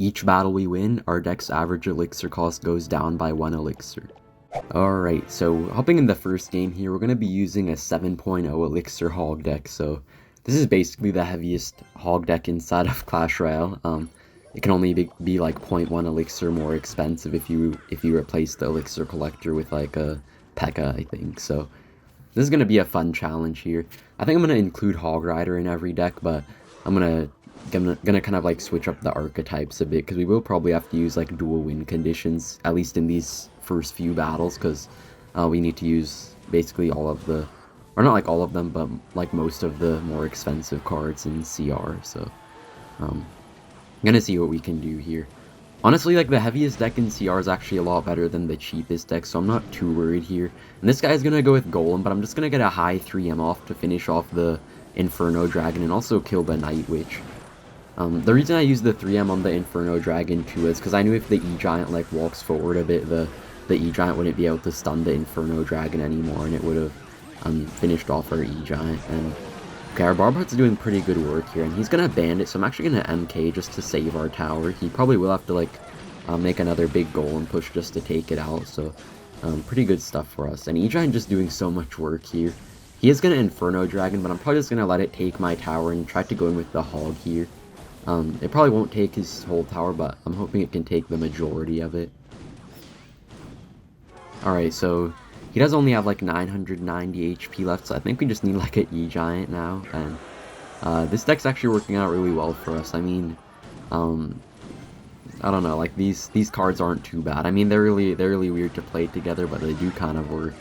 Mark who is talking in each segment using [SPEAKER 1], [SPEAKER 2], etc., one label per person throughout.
[SPEAKER 1] Each battle we win, our deck's average elixir cost goes down by 1 elixir. Alright, so hopping in the first game here, we're going to be using a 7.0 elixir hog deck. So this is basically the heaviest hog deck inside of Clash Royale. It can only be like 0.1 elixir more expensive if you replace the elixir collector with like a Pekka, I think. So this is going to be a fun challenge here. I think I'm going to include Hog Rider in every deck, but I'm gonna kind of like switch up the archetypes a bit, because we will probably have to use like dual win conditions, at least in these first few battles, because we need to use basically all of the, or not like all of them, but like most of the more expensive cards in CR. So I'm gonna see what we can do here. Honestly, like, the heaviest deck in CR is actually a lot better than the cheapest deck, so I'm not too worried here. And this guy's gonna go with Golem, but I'm just gonna get a high 3M off to finish off the Inferno Dragon and also kill the Night Witch. The reason I used the 3M on the Inferno Dragon too is because I knew if the E-Giant like walks forward a bit, the E-Giant wouldn't be able to stun the Inferno Dragon anymore, and it would have finished off our E-Giant. And okay, our Barbot's doing pretty good work here, and he's gonna Bandit, so I'm actually gonna MK just to save our tower. He probably will have to like make another big Golem push just to take it out, so pretty good stuff for us. And E-Giant just doing so much work here. He is gonna Inferno Dragon, but I'm probably just gonna let it take my tower and try to go in with the Hog here. It probably won't take his whole tower, but I'm hoping it can take the majority of it. Alright, so he does only have like 990 HP left, so I think we just need like an E-Giant now, and this deck's actually working out really well for us. I mean, I don't know, like these cards aren't too bad. I mean, they're really weird to play together, but they do kind of work.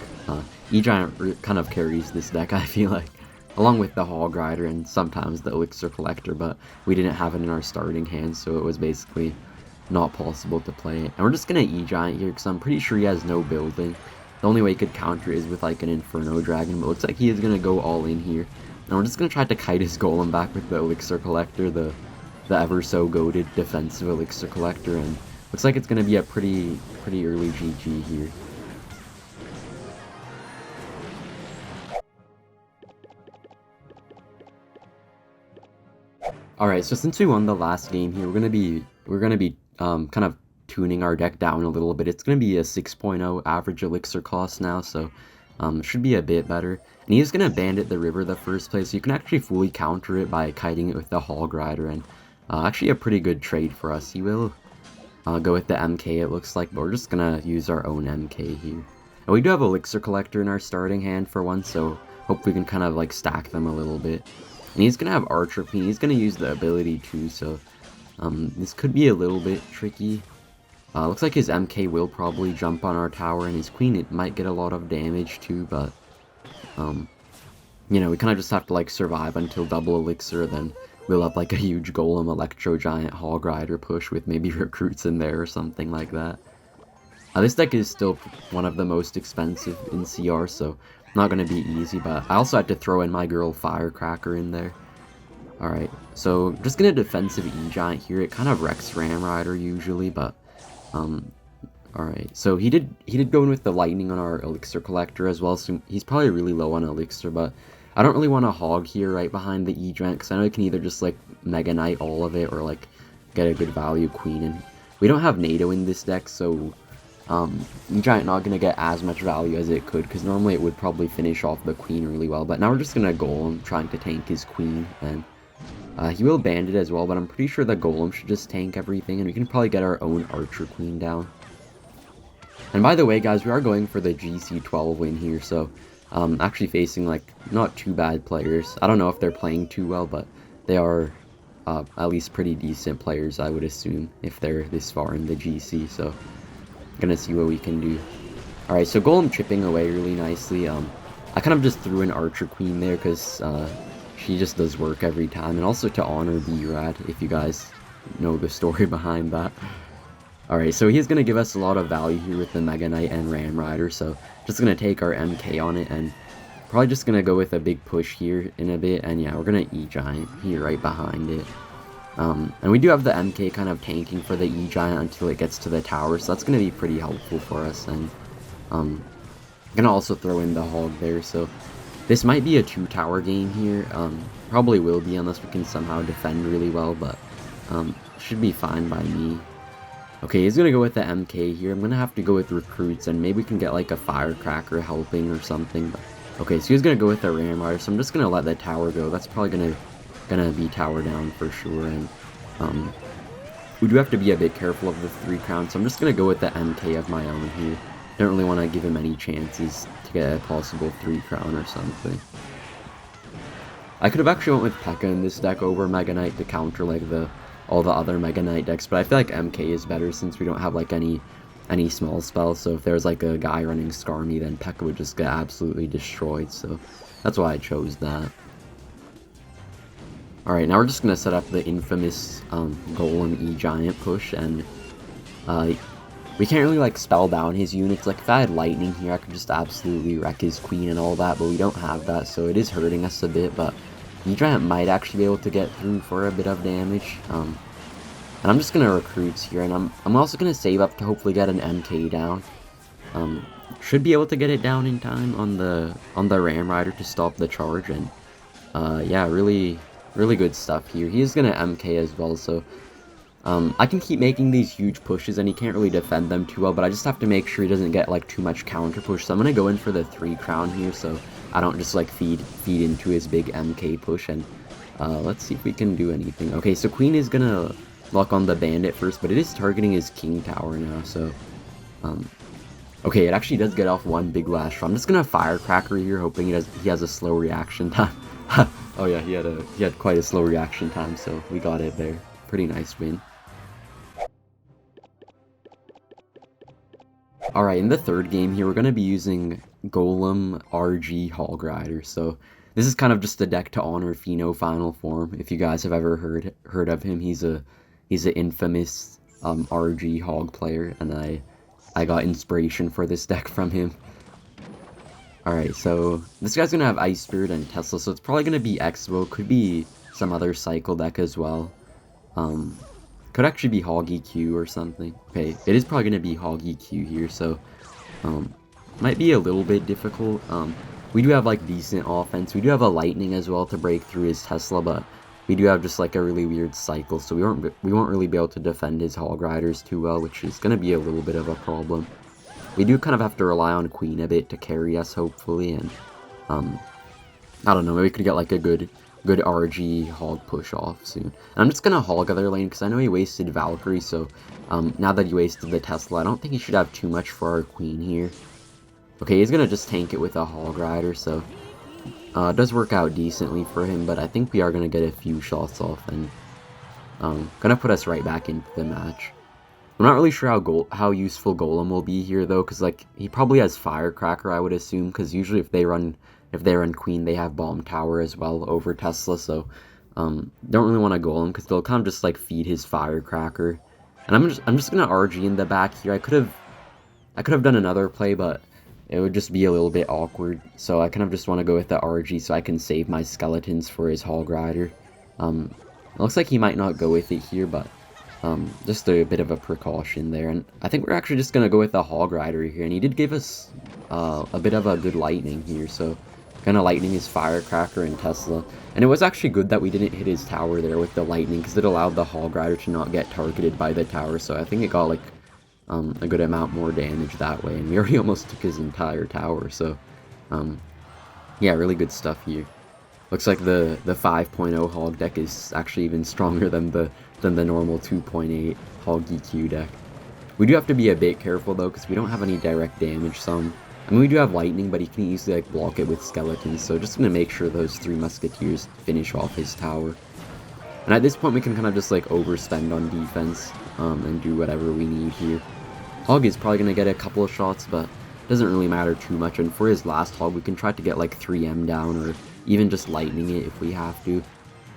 [SPEAKER 1] E-Giant kind of carries this deck, I feel like, along with the Hog Rider and sometimes the Elixir Collector, but we didn't have it in our starting hand, so it was basically not possible to play it. And we're just gonna E-Giant here, because I'm pretty sure he has no building. The only way he could counter is with like an Inferno Dragon, but it looks like he is gonna go all in here. And we're just gonna try to kite his Golem back with the Elixir Collector, the ever so goated defensive Elixir Collector, and looks like it's gonna be a pretty early GG here. Alright, so since we won the last game here, we're gonna be kind of tuning our deck down a little bit. It's gonna be a 6.0 average elixir cost now, so should be a bit better. And he's gonna Bandit the river the first place, so you can actually fully counter it by kiting it with the Hog Rider, and actually a pretty good trade for us. He will go with the MK, it looks like, but we're just gonna use our own MK here. And we do have Elixir Collector in our starting hand for once, so hope we can kind of like stack them a little bit. And he's gonna have Archer Queen. He's gonna use the ability too, so this could be a little bit tricky. Looks like his MK will probably jump on our tower, and his Queen, it might get a lot of damage too, but you know, we kind of just have to like survive until double elixir, then we'll have like a huge Golem Electro Giant Hog Rider push with maybe recruits in there or something like that. This deck is still one of the most expensive in CR, so not going to be easy, but I also had to throw in my girl Firecracker in there. Alright, so just going to defensive E-Giant here. It kind of wrecks Ram Rider usually, but alright, so he did go in with the Lightning on our Elixir Collector as well, so he's probably really low on Elixir, but I don't really want to Hog here right behind the E-Giant, because I know he can either just like Mega Knight all of it, or like get a good value Queen, and we don't have NATO in this deck, so E-Giant not going to get as much value as it could, because normally it would probably finish off the Queen really well, but now we're just going to Golem, trying to tank his Queen, and he will Bandit as well, but I'm pretty sure the Golem should just tank everything, and we can probably get our own Archer Queen down. And by the way, guys, we are going for the GC12 win here, so actually facing like not too bad players. I don't know if they're playing too well, but they are at least pretty decent players, I would assume, if they're this far in the GC, so gonna see what we can do. Alright, so Golem chipping away really nicely. I kind of just threw an Archer Queen there because she just does work every time, and also to honor B-Rad, if you guys know the story behind that. Alright, so he's gonna give us a lot of value here with the Mega Knight and Ram Rider, so just gonna take our MK on it, and probably just gonna go with a big push here in a bit, and yeah, we're gonna E-Giant here right behind it. And we do have the MK kind of tanking for the E-Giant until it gets to the tower, so that's going to be pretty helpful for us. And I'm going to also throw in the Hog there, so this might be a 2-tower game here. Probably will be unless we can somehow defend really well, but Should be fine by me. Okay, he's gonna go with the MK here. I'm gonna have to go with recruits, and maybe we can get like a firecracker helping or something. But, okay, so he's gonna go with the ram rider, so I'm just gonna let the tower go. That's probably gonna be tower down for sure, and we do have to be a bit careful of the 3 crown, so I'm just gonna go with the MK of my own here. Don't really want to give him any chances to get a possible 3 crown or something. I could have actually went with Pekka in this deck over Mega Knight to counter like all the other Mega Knight decks, but I feel like MK is better since we don't have like any small spells. So if there's like a guy running Skarmy, then Pekka would just get absolutely destroyed. So that's why I chose that. Alright, now we're just gonna set up the infamous Golem E Giant push, and we can't really like spell down his units. Like if I had lightning here, I could just absolutely wreck his queen and all that, but we don't have that, so it is hurting us a bit. But E-Giant might actually be able to get through for a bit of damage. And I'm just gonna recruits here, and I'm also gonna save up to hopefully get an MK down. Should be able to get it down in time on the Ram Rider to stop the charge, and yeah, really good stuff here. He is gonna MK as well, so I can keep making these huge pushes, and he can't really defend them too well, but I just have to make sure he doesn't get like too much counter push. So I'm gonna go in for the 3 crown here, so I don't just like feed into his big MK push, and let's see if we can do anything. Okay, so Queen is gonna lock on the Bandit first, but it is targeting his King Tower now, so okay, it actually does get off one big last shot. I'm just gonna Firecracker here, hoping he has a slow reaction time. Oh yeah, he had quite a slow reaction time, so we got it there. Pretty nice win. Alright, in the third game here, we're going to be using Golem RG Hog Rider. So this is kind of just a deck to honor Fino Final Form. If you guys have ever heard of him, he's an infamous RG Hog player, and I got inspiration for this deck from him. Alright, so this guy's going to have Ice Spirit and Tesla, so it's probably going to be Xbow. Could be some other cycle deck as well. Could actually be Hog EQ or something. Okay, it is probably going to be Hog EQ here, so might be a little bit difficult. We do have like decent offense. We do have a lightning as well to break through his Tesla, but we do have just like a really weird cycle, so we won't really be able to defend his Hog Riders too well, which is going to be a little bit of a problem. We do kind of have to rely on Queen a bit to carry us, hopefully, and I don't know, maybe we could get like a good RG Hog push off soon. And I'm just gonna Hog other lane because I know he wasted Valkyrie, so now that he wasted the Tesla, I don't think he should have too much for our Queen here. Okay, he's gonna just tank it with a Hog Rider, so it does work out decently for him, but I think we are gonna get a few shots off, and gonna put us right back into the match. I'm not really sure how useful Golem will be here though, because like he probably has Firecracker, I would assume, because usually if they run Queen, they have Bomb Tower as well over Tesla, so don't really want to Golem because they'll kind of just like feed his Firecracker. And I'm just gonna RG in the back here. I could have done another play, but it would just be a little bit awkward. So I kind of just want to go with the RG so I can save my skeletons for his Hog Rider. It looks like he might not go with it here, but just a bit of a precaution there. And I think we're actually just gonna go with the Hog Rider here, and he did give us a bit of a good lightning here, so gonna lightning his Firecracker and Tesla. And it was actually good that we didn't hit his tower there with the lightning, because it allowed the Hog Rider to not get targeted by the tower, so I think it got like a good amount more damage that way, and we already almost took his entire tower, so yeah, really good stuff here. Looks like the 5.0 Hog deck is actually even stronger than the normal 2.8 Hog EQ deck. We do have to be a bit careful though, because we don't have any direct damage. I mean, we do have lightning, but he can easily like block it with skeletons, so just gonna make sure those 3 musketeers finish off his tower. And at this point we can kind of just like overspend on defense and do whatever we need here. Hog is probably gonna get a couple of shots, but it doesn't really matter too much, and for his last Hog we can try to get like 3M down, or even just lightning it if we have to. And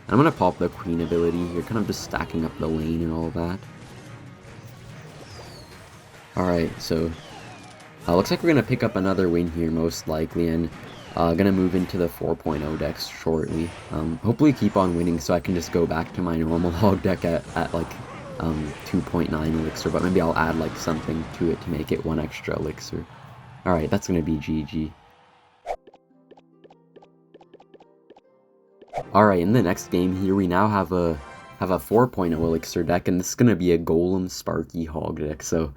[SPEAKER 1] I'm gonna pop the Queen ability here, kind of just stacking up the lane and all that. Alright, so looks like we're gonna pick up another win here most likely, and gonna move into the 4.0 decks shortly. Hopefully keep on winning so I can just go back to my normal Hog deck at like 2.9 elixir, but maybe I'll add like something to it to make it 1 extra elixir. Alright, that's gonna be GG. Alright, in the next game here we now have a have a 4.0 elixir deck, and this is gonna be a Golem Sparky Hog deck. So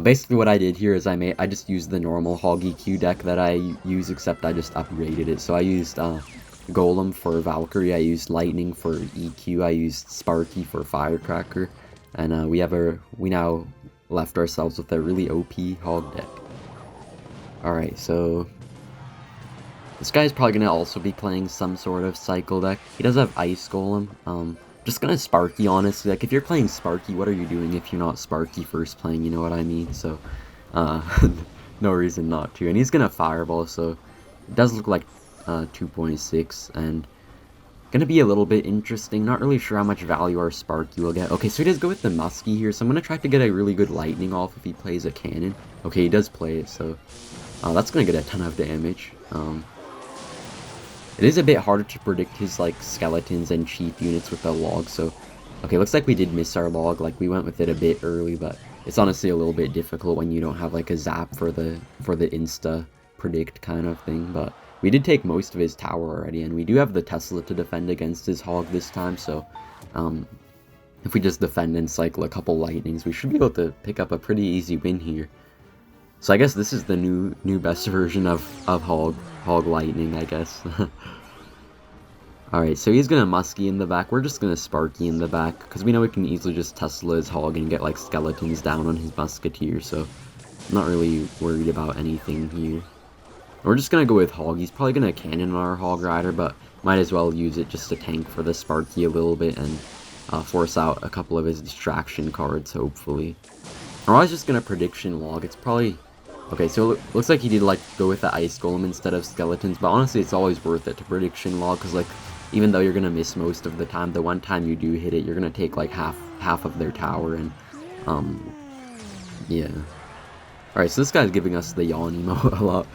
[SPEAKER 1] basically what I did here is I just used the normal Hog EQ deck that I use, except I just upgraded it. So I used Golem for Valkyrie, I used Lightning for EQ, I used Sparky for Firecracker, and we now left ourselves with a really OP Hog deck. Alright, so this guy's probably gonna also be playing some sort of cycle deck. He does have Ice Golem. Just gonna Sparky, honestly. Like, if you're playing Sparky, what are you doing if you're not Sparky first playing, you know what I mean? So, no reason not to. And he's gonna Fireball, so it does look like 2.6, and gonna be a little bit interesting. Not really sure how much value our Sparky will get. Okay, so he does go with the Muskie here, so I'm gonna try to get a really good Lightning off if he plays a Cannon. Okay, he does play it, so that's gonna get a ton of damage. It is a bit harder to predict his, like, skeletons and cheap units with the log, so... Okay, looks like we did miss our log, like, we went with it a bit early, but it's honestly a little bit difficult when you don't have, like, a zap for the insta-predict kind of thing, but we did take most of his tower already, and we do have the Tesla to defend against his hog this time, so... if we just defend and cycle a couple lightnings, we should be able to pick up a pretty easy win here. So I guess this is the new best version of Hog Lightning, I guess. Alright, so he's gonna Muskie in the back. We're just gonna Sparky in the back, because we know we can easily just Tesla his Hog and get, like, skeletons down on his Musketeer, so I'm not really worried about anything here. We're just gonna go with Hog. He's probably gonna Cannon our Hog Rider, but might as well use it just to tank for the Sparky a little bit and force out a couple of his distraction cards, hopefully. Or I was just gonna Prediction Log. It's probably... Okay, so it looks like he did, like, go with the Ice Golem instead of Skeletons, but honestly, it's always worth it to Prediction Log, because, like, even though you're gonna miss most of the time, the one time you do hit it, you're gonna take, like, half of their tower, and, yeah. Alright, so this guy's giving us the Yawn emote a lot.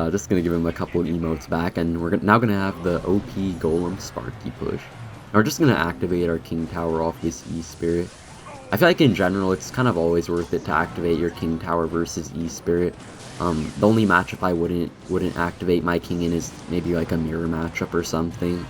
[SPEAKER 1] Just gonna give him a couple of emotes back, and we're now gonna have the OP Golem Sparky push. And we're just gonna activate our King Tower off this E-Spirit. I feel like in general, it's kind of always worth it to activate your King Tower versus E-Spirit. The only matchup I wouldn't activate my King in is maybe like a mirror matchup or something,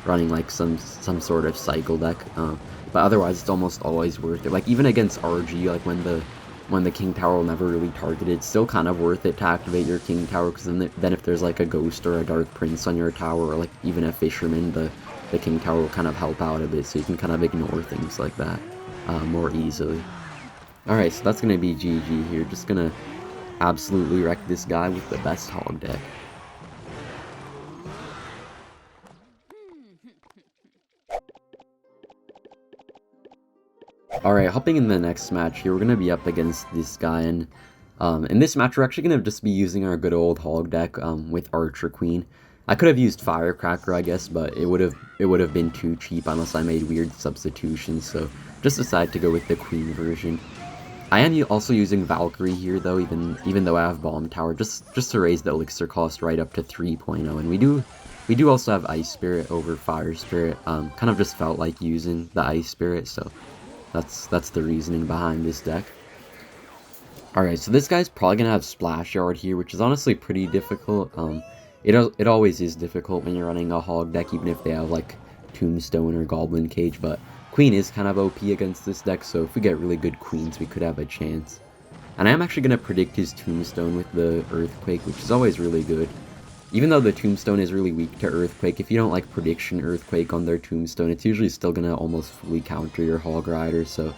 [SPEAKER 1] running like some sort of cycle deck. But otherwise, it's almost always worth it. Like even against RG, like when the King Tower will never really target it, it's still kind of worth it to activate your King Tower, because then if there's like a Ghost or a Dark Prince on your tower, or like even a Fisherman, the King Tower will kind of help out a bit, so you can kind of ignore things like that more easily. Alright, so that's gonna be GG here. Just gonna absolutely wreck this guy with the best Hog deck. Alright, hopping in the next match here, we're gonna be up against this guy, and in this match we're actually gonna just be using our good old Hog deck with Archer Queen. I could have used Firecracker, I guess, but it would have been too cheap unless I made weird substitutions, so just decided to go with the Queen version. I am also using Valkyrie here, though, even though I have Bomb Tower, just to raise the elixir cost right up to 3.0, and we do also have Ice Spirit over Fire Spirit. Kind of just felt like using the Ice Spirit, so that's the reasoning behind this deck. Alright, so this guy's probably gonna have Splash Yard here, which is honestly pretty difficult. It always is difficult when you're running a Hog deck, even if they have like Tombstone or Goblin Cage, but Queen is kind of OP against this deck, so if we get really good Queens, we could have a chance. And I am actually going to predict his Tombstone with the Earthquake, which is always really good. Even though the Tombstone is really weak to Earthquake, if you don't like Prediction Earthquake on their Tombstone, it's usually still going to almost fully counter your Hog Rider, so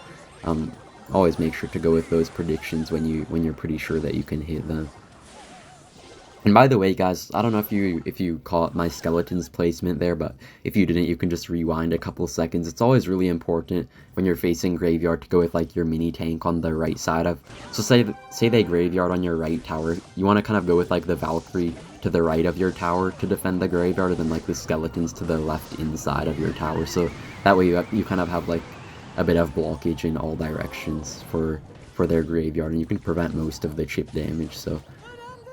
[SPEAKER 1] always make sure to go with those predictions when you're pretty sure that you can hit them. And by the way, guys, I don't know if you caught my Skeletons placement there, but if you didn't, you can just rewind a couple seconds. It's always really important when you're facing Graveyard to go with like your mini tank on the right side of. So say they Graveyard on your right tower, you want to kind of go with like the Valkyrie to the right of your tower to defend the Graveyard, and then like the Skeletons to the left inside of your tower. So that way you kind of have like a bit of blockage in all directions for their Graveyard, and you can prevent most of the chip damage. So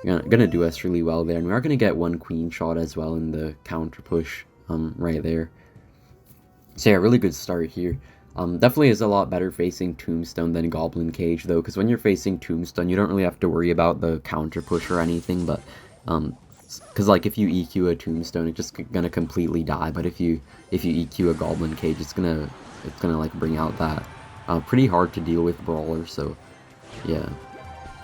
[SPEAKER 1] gonna do us really well there, and we are gonna get one Queen shot as well in the counter push right there. So yeah, really good start here. Definitely is a lot better facing Tombstone than Goblin Cage though, because when you're facing Tombstone you don't really have to worry about the counter push or anything, but Because like if you EQ a tombstone, it's just gonna completely die. But if you EQ a goblin cage, it's gonna like bring out that pretty hard to deal with brawler. So yeah.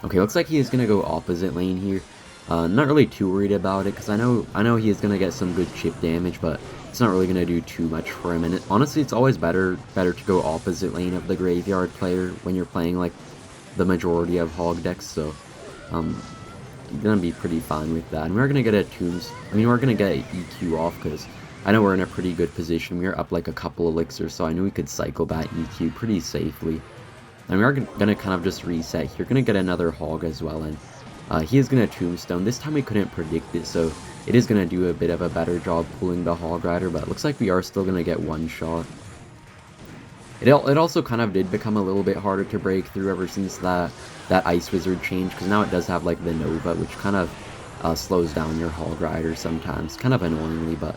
[SPEAKER 1] Okay, looks like he is gonna go opposite lane here. Not really too worried about it because I know he is gonna get some good chip damage, but it's not really gonna do too much for him. And honestly, it's always better to go opposite lane of the graveyard player when you're playing like the majority of hog decks. So you're gonna be pretty fine with that. And we're gonna get a we're gonna get an EQ off because I know we're in a pretty good position. We're up like a couple elixirs, so I knew we could cycle that EQ pretty safely. And we're gonna kind of just reset here. Gonna get another hog as well, and he is gonna tombstone. This time we couldn't predict it, so it is gonna do a bit of a better job pulling the hog rider, but it looks like we are still gonna get one shot. It also kind of did become a little bit harder to break through ever since that Ice Wizard change, because now it does have like the Nova, which kind of slows down your hog rider sometimes, kind of annoyingly, but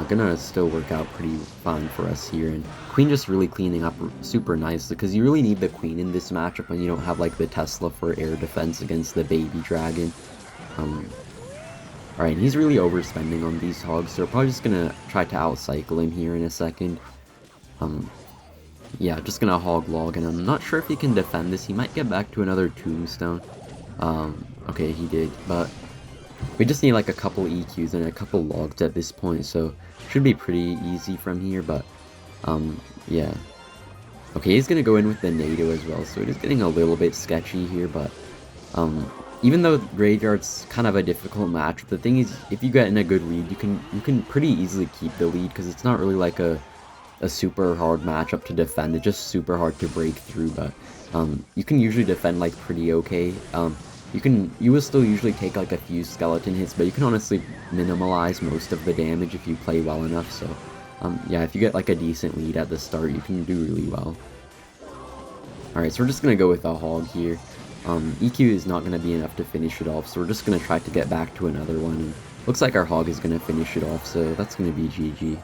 [SPEAKER 1] gonna still work out pretty fine for us here. And Queen just really cleaning up super nicely, because you really need the Queen in this matchup when you don't have like the Tesla for air defense against the baby dragon. Alright, he's really overspending on these hogs, so we're probably just gonna try to outcycle him here in a second. Yeah, just gonna hog log, and I'm not sure if he can defend this. He might get back to another tombstone. Okay, he did, but we just need like a couple EQs and a couple logs at this point, so should be pretty easy from here, but yeah. Okay, he's gonna go in with the NATO as well, so it is getting a little bit sketchy here, but even though Graveyard's kind of a difficult match, the thing is, if you get in a good lead, you can pretty easily keep the lead, because it's not really like a super hard matchup to defend. It's just super hard to break through, but you can usually defend like pretty okay. You will still usually take like a few skeleton hits, but you can honestly minimalize most of the damage if you play well enough. So yeah, if you get like a decent lead at the start, you can do really well. Alright, so we're just gonna go with a hog here. EQ is not gonna be enough to finish it off, so we're just gonna try to get back to another one, and looks like our hog is gonna finish it off, so that's gonna be GG.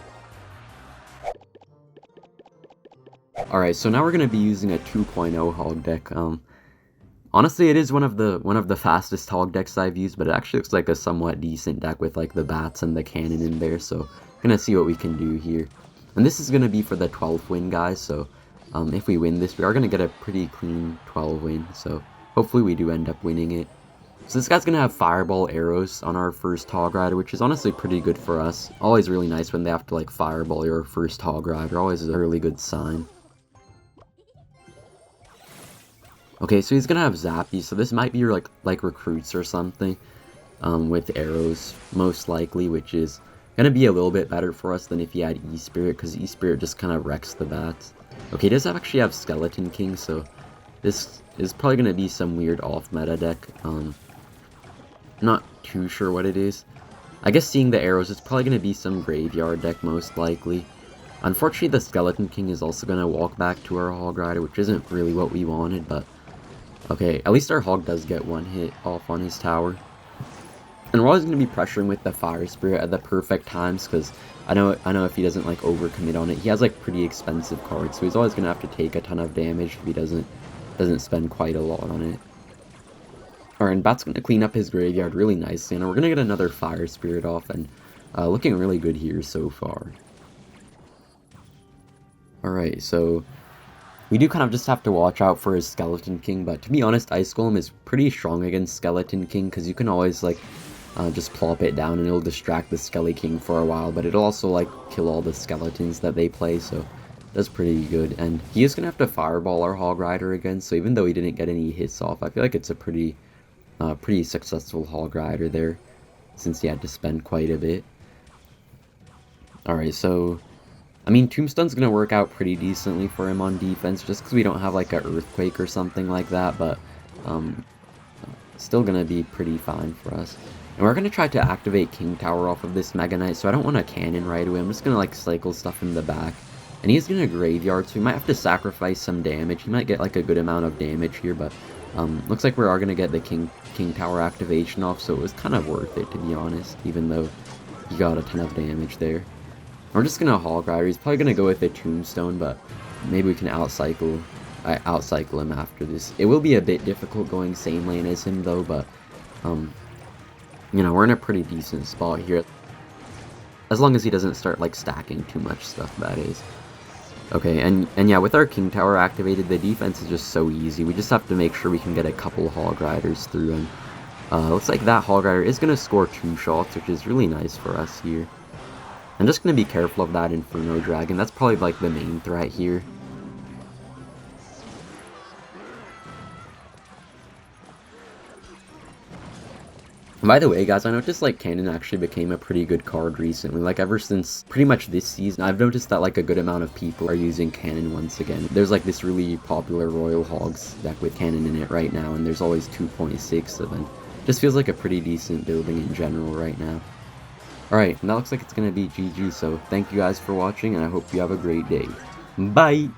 [SPEAKER 1] Alright, so now we're going to be using a 2.0 hog deck. Honestly, it is one of the fastest hog decks I've used, but it actually looks like a somewhat decent deck with like the bats and the cannon in there, so going to see what we can do here. And this is going to be for the 12th win, guys, so if we win this, we are going to get a pretty clean 12 win, so hopefully we do end up winning it. So this guy's going to have fireball arrows on our first hog rider, which is honestly pretty good for us. Always really nice when they have to like fireball your first hog rider, always a really good sign. Okay, so he's gonna have Zappy, so this might be your like recruits or something, with arrows most likely, which is gonna be a little bit better for us than if he had E-Spirit, because E-Spirit just kind of wrecks the bats. Okay, he does actually have Skeleton King, so this is probably gonna be some weird off-meta deck. Not too sure what it is. I guess seeing the arrows, it's probably gonna be some graveyard deck most likely. Unfortunately, the Skeleton King is also gonna walk back to our Hog Rider, which isn't really what we wanted, but okay, at least our Hog does get one hit off on his tower. And we're always going to be pressuring with the Fire Spirit at the perfect times, because I know if he doesn't like overcommit on it, he has like pretty expensive cards, so he's always going to have to take a ton of damage if he doesn't spend quite a lot on it. Alright, and Bat's going to clean up his graveyard really nicely, and we're going to get another Fire Spirit off, and looking really good here so far. Alright, so we do kind of just have to watch out for his Skeleton King, but to be honest, Ice Golem is pretty strong against Skeleton King, because you can always like just plop it down and it'll distract the Skelly King for a while, but it'll also like kill all the skeletons that they play, so that's pretty good. And he is going to have to fireball our Hog Rider again, so even though he didn't get any hits off, I feel like it's a pretty successful Hog Rider there, since he had to spend quite a bit. Alright, so I mean, Tombstone's going to work out pretty decently for him on defense, just because we don't have like an Earthquake or something like that, but still going to be pretty fine for us. And we're going to try to activate King Tower off of this Mega Knight, so I don't want a cannon right away. I'm just going to like cycle stuff in the back. And he's going to Graveyard, so we might have to sacrifice some damage. He might get like a good amount of damage here, but looks like we are going to get the King Tower activation off, so it was kind of worth it, to be honest, even though he got a ton of damage there. We're just going to Hog Rider. He's probably going to go with a Tombstone, but maybe we can outcycle him after this. It will be a bit difficult going same lane as him, though, but You know, we're in a pretty decent spot here. As long as he doesn't start, like, stacking too much stuff, that is. Okay, and yeah, with our King Tower activated, the defense is just so easy. We just have to make sure we can get a couple Hog Riders through him. Looks like that Hog Rider is going to score 2 shots, which is really nice for us here. I'm just going to be careful of that Inferno Dragon. That's probably, like, the main threat here. By the way, guys, I noticed, like, Cannon actually became a pretty good card recently. Like, ever since pretty much this season, I've noticed that, like, a good amount of people are using Cannon once again. There's, like, this really popular Royal Hogs deck with Cannon in it right now, and there's always 2.6 of them. Just feels like a pretty decent building in general right now. Alright, and that looks like it's gonna be GG, so thank you guys for watching, and I hope you have a great day. Bye!